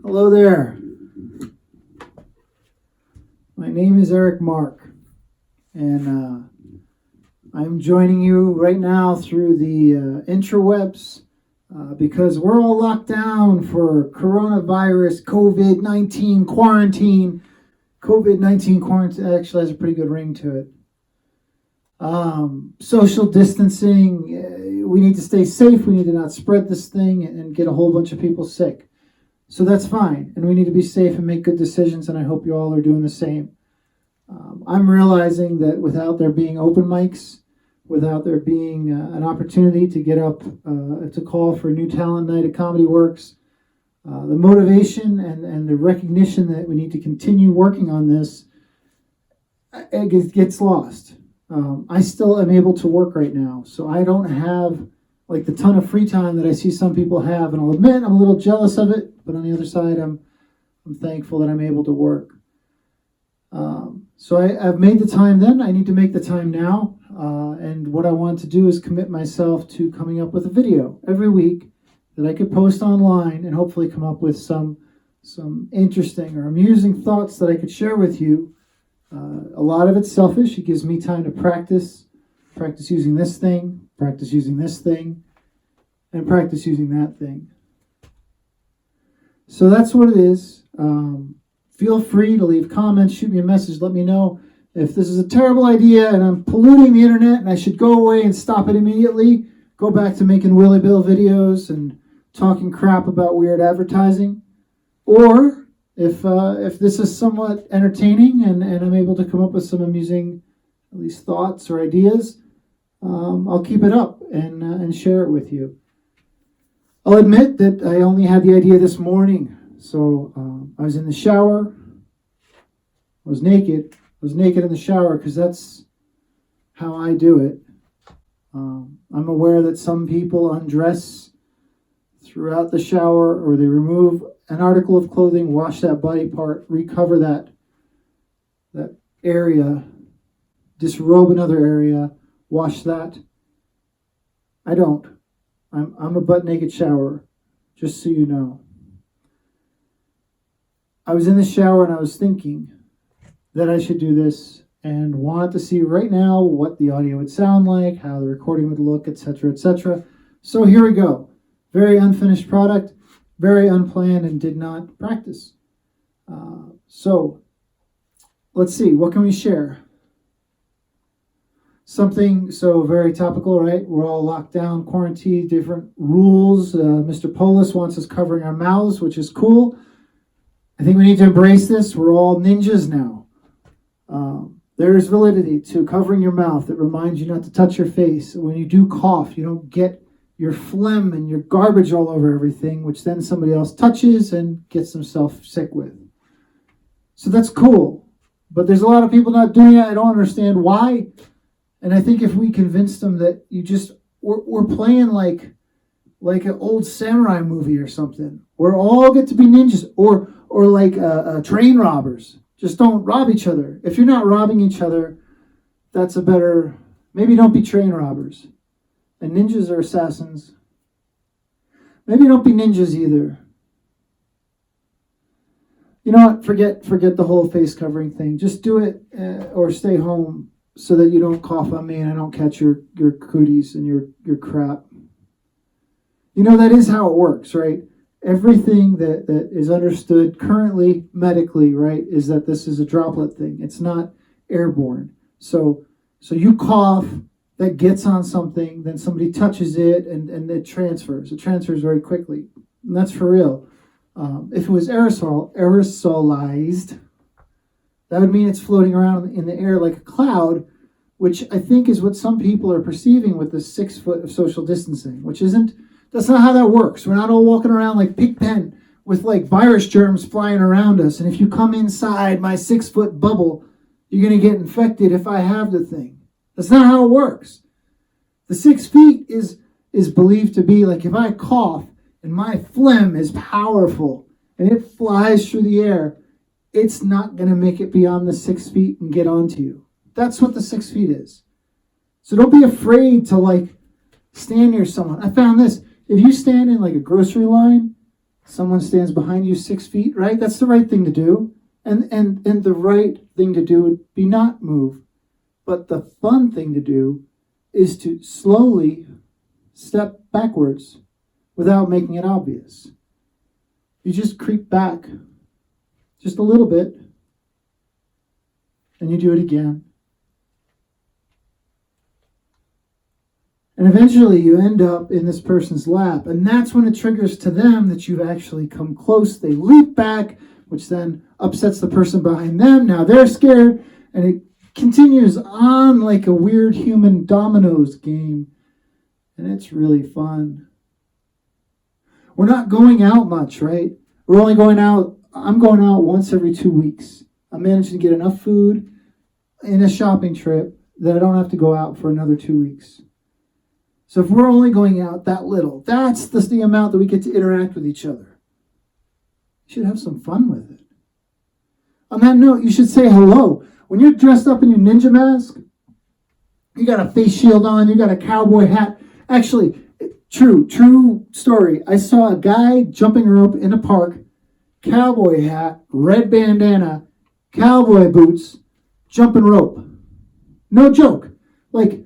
Hello there. My name is Marc, and I'm joining you right now through the interwebs because we're all locked down for coronavirus, COVID-19 quarantine. COVID-19 quarantine actually has a pretty good ring to it. Social distancing, we need to stay safe. We need to not spread this thing and get a whole bunch of people sick. So that's fine. And we need to be safe and make good decisions. And I hope you all are doing the same. I'm realizing that without there being open mics, without there being an opportunity to get up to call for a new talent night at Comedy Works, the motivation and the recognition that we need to continue working on this, it gets lost. I still am able to work right now, so I don't have like the ton of free time that I see some people have, and I'll admit I'm a little jealous of it, but on the other side, I'm thankful that I'm able to work. So I've made the time then. I need to make the time now, and what I want to do is commit myself to coming up with a video every week that I could post online and hopefully come up with some interesting or amusing thoughts that I could share with you. A lot of it's selfish. It gives me time to practice using this thing, practice using this thing, and practice using that thing. So that's what it is. Feel free to leave comments, shoot me a message, let me know if this is a terrible idea and I'm polluting the internet and I should go away and stop it immediately, go back to making Willy Bill videos and talking crap about weird advertising. Or if this is somewhat entertaining and I'm able to come up with some amusing, at least thoughts or ideas, I'll keep it up and share it with you. I'll admit that I only had the idea this morning. So I was in the shower. I was naked. I was naked in the shower because that's how I do it. I'm aware that some people undress throughout the shower, or they remove an article of clothing, wash that body part, recover that area, disrobe another area, wash that. I don't. I'm a butt naked shower, just so you know. I was in the shower and I was thinking that I should do this and wanted to see right now what the audio would sound like, how the recording would look, etc., etc. So here we go. Very unfinished product, very unplanned, and did not practice. So let's see, what can we share? Something so very topical, right? We're all locked down, quarantined, different rules. Mr. Polis wants us covering our mouths, which is cool. I think we need to embrace this. We're all ninjas now. There is validity to covering your mouth. That reminds you not to touch your face. When you do cough, you don't get your phlegm and your garbage all over everything, which then somebody else touches and gets themselves sick with. So that's cool. But there's a lot of people not doing it. I don't understand why. And I think if we convince them that we're playing like an old samurai movie or something, where all get to be ninjas, or like train robbers. Just don't rob each other. If you're not robbing each other, that's a better, maybe don't be train robbers. And ninjas are assassins. Maybe don't be ninjas either. You know what? Forget the whole face covering thing. Just do it or stay home so that you don't cough on me and I don't catch your cooties and your crap. You know, that is how it works, right? Everything that is understood currently medically, right, is that this is a droplet thing. It's not airborne. So you cough, that gets on something, then somebody touches it, and it transfers. It transfers very quickly. And that's for real. If it was aerosolized, that would mean it's floating around in the air like a cloud, which I think is what some people are perceiving with the 6 foot of social distancing, which isn't. That's not how that works. We're not all walking around like Pigpen with like virus germs flying around us. And if you come inside my 6 foot bubble, you're going to get infected if I have the thing. That's not how it works. The 6 feet is believed to be like if I cough and my phlegm is powerful and it flies through the air, it's not going to make it beyond the 6 feet and get onto you. That's what the 6 feet is. So don't be afraid to like stand near someone. I found this. If you stand in like a grocery line, Someone stands behind you 6 feet, right? That's the right thing to do. And the right thing to do would be not move. But the fun thing to do is to slowly step backwards without making it obvious. You just creep back just a little bit, and you do it again. And eventually you end up in this person's lap, and that's when it triggers to them that you've actually come close. They leap back, which then upsets the person behind them. Now they're scared, and it continues on like a weird human dominoes game, and it's really fun. We're not going out much, right? We're only going out, I'm going out once every 2 weeks. I'm managing to get enough food in a shopping trip that I don't have to go out for another 2 weeks. So if we're only going out that little, that's the amount that we get to interact with each other. You should have some fun with it. On that note, you should say hello. When you're dressed up in your ninja mask, you got a face shield on, you got a cowboy hat. Actually, true story. I saw a guy jumping rope in a park, cowboy hat, red bandana, cowboy boots, jumping rope. No joke. Like,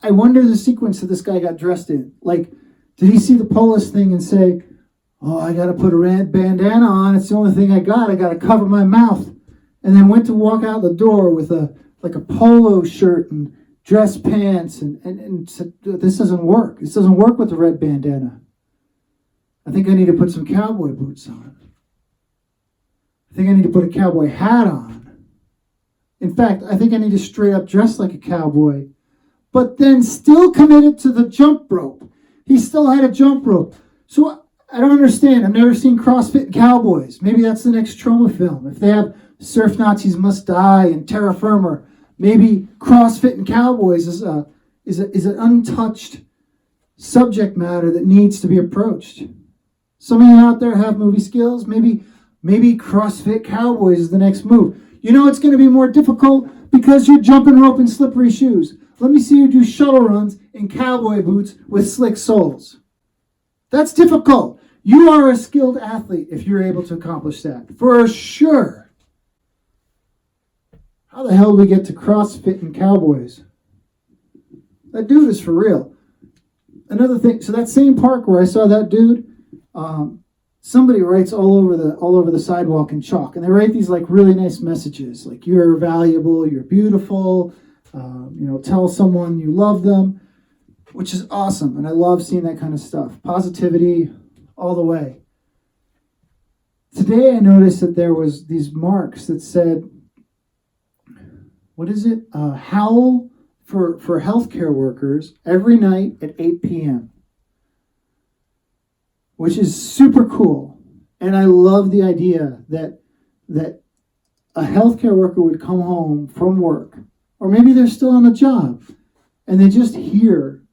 I wonder the sequence that this guy got dressed in. Like, did he see the Polis thing and say, oh, I got to put a red bandana on. It's the only thing I got. I got to cover my mouth. And then went to walk out the door with a polo shirt and dress pants and said, this doesn't work. This doesn't work with the red bandana. I think I need to put some cowboy boots on. I think I need to put a cowboy hat on. In fact, I think I need to straight up dress like a cowboy, but then still committed to the jump rope. He still had a jump rope. So I don't understand. I've never seen CrossFit Cowboys. Maybe that's the next trauma film. If they have Surf Nazis Must Die and Terra Firma, maybe CrossFit and Cowboys is an untouched subject matter that needs to be approached. Some of you out there have movie skills. Maybe CrossFit Cowboys is the next move. You know it's going to be more difficult because you're jumping rope in slippery shoes. Let me see you do shuttle runs in cowboy boots with slick soles. That's difficult. You are a skilled athlete if you're able to accomplish that, for sure. How the hell do we get to CrossFit and Cowboys? That dude is for real. Another thing, so that same park where I saw that dude, somebody writes all over the sidewalk in chalk, and they write these like really nice messages, like you're valuable, you're beautiful, tell someone you love them, which is awesome, and I love seeing that kind of stuff. Positivity all the way. Today I noticed that there was these marks that said, what is it? Howl for healthcare workers every night at 8 p.m., which is super cool. And I love the idea that a healthcare worker would come home from work, or maybe they're still on the job, and they just hear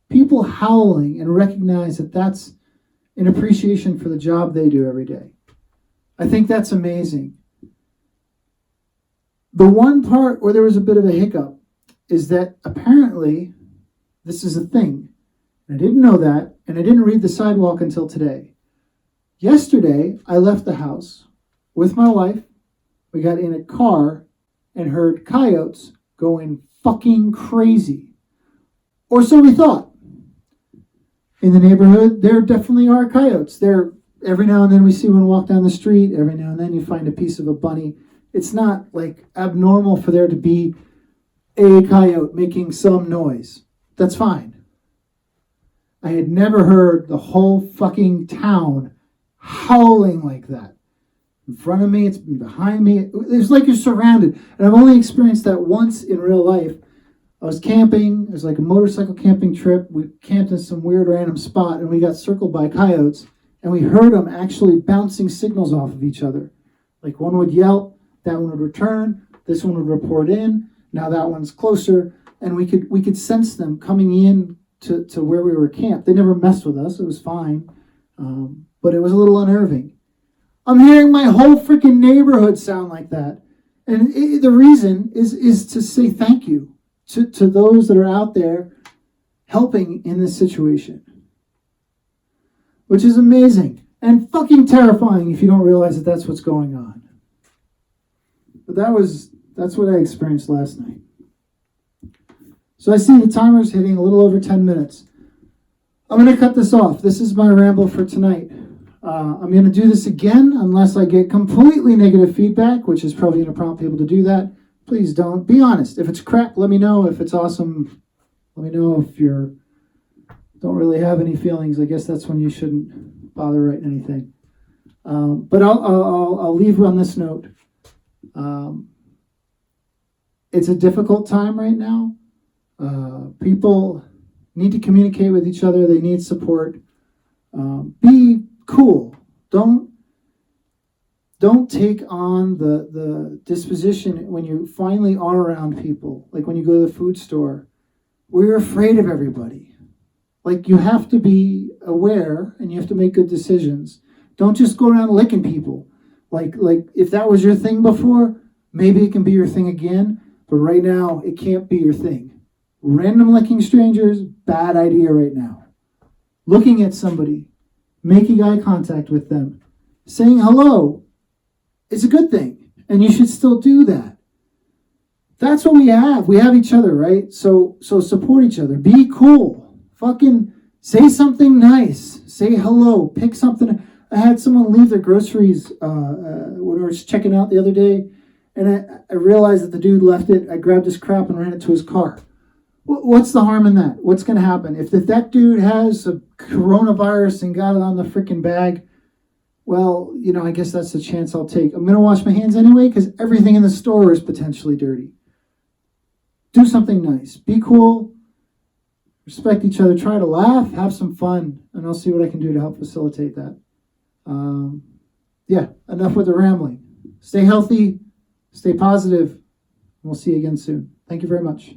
people howling and recognize that that's an appreciation for the job they do every day. I think that's amazing. The one part where there was a bit of a hiccup is that apparently this is a thing. I didn't know that, and I didn't read the sidewalk until today. Yesterday, I left the house with my wife. We got in a car and heard coyotes going fucking crazy. Or so we thought. In the neighborhood, there definitely are coyotes. Every now and then we see one walk down the street. Every now and then you find a piece of a bunny. It's not like abnormal for there to be a coyote making some noise. That's fine. I had never heard the whole fucking town howling like that. In front of me, it's behind me. It's like you're surrounded. And I've only experienced that once in real life. I was camping. It was like a motorcycle camping trip. We camped in some weird random spot, and we got circled by coyotes, and we heard them actually bouncing signals off of each other. Like one would yelp, that one would return, this one would report in, now that one's closer, and we could sense them coming in to where we were camped. They never messed with us. It was fine, but it was a little unnerving. I'm hearing my whole freaking neighborhood sound like that, and the reason is to say thank you to those that are out there helping in this situation, which is amazing. and fucking terrifying if you don't realize that that's what's going on. But that's what I experienced last night. So I see the timer's hitting a little over 10 minutes. I'm going to cut this off. This is my ramble for tonight. I'm going to do this again unless I get completely negative feedback, which is probably going to prompt people to do that. Please don't. Be honest. If it's crap, let me know. If it's awesome, let me know. If you don't really have any feelings, I guess that's when you shouldn't bother writing anything. But I'll leave on this note. It's a difficult time right now. People need to communicate with each other. They need support. Be cool. Don't take on the disposition when you finally are around people. Like when you go to the food store, where you're afraid of everybody. Like you have to be aware and you have to make good decisions. Don't just go around licking people. Like if that was your thing before, maybe it can be your thing again. But right now, it can't be your thing. Random licking strangers, bad idea right now. Looking at somebody, making eye contact with them, saying hello, is a good thing. And you should still do that. That's what we have. We have each other, right? So support each other. Be cool. Fucking say something nice. Say hello. Pick something. I had someone leave their groceries when I was checking out the other day. And I realized that the dude left it. I grabbed his crap and ran it to his car. What's the harm in that? What's going to happen? If that dude has a coronavirus and got it on the freaking bag, well, I guess that's the chance I'll take. I'm going to wash my hands anyway because everything in the store is potentially dirty. Do something nice. Be cool. Respect each other. Try to laugh. Have some fun. And I'll see what I can do to help facilitate that. Enough with the rambling. Stay healthy. Stay positive. We'll see you again soon. Thank you very much.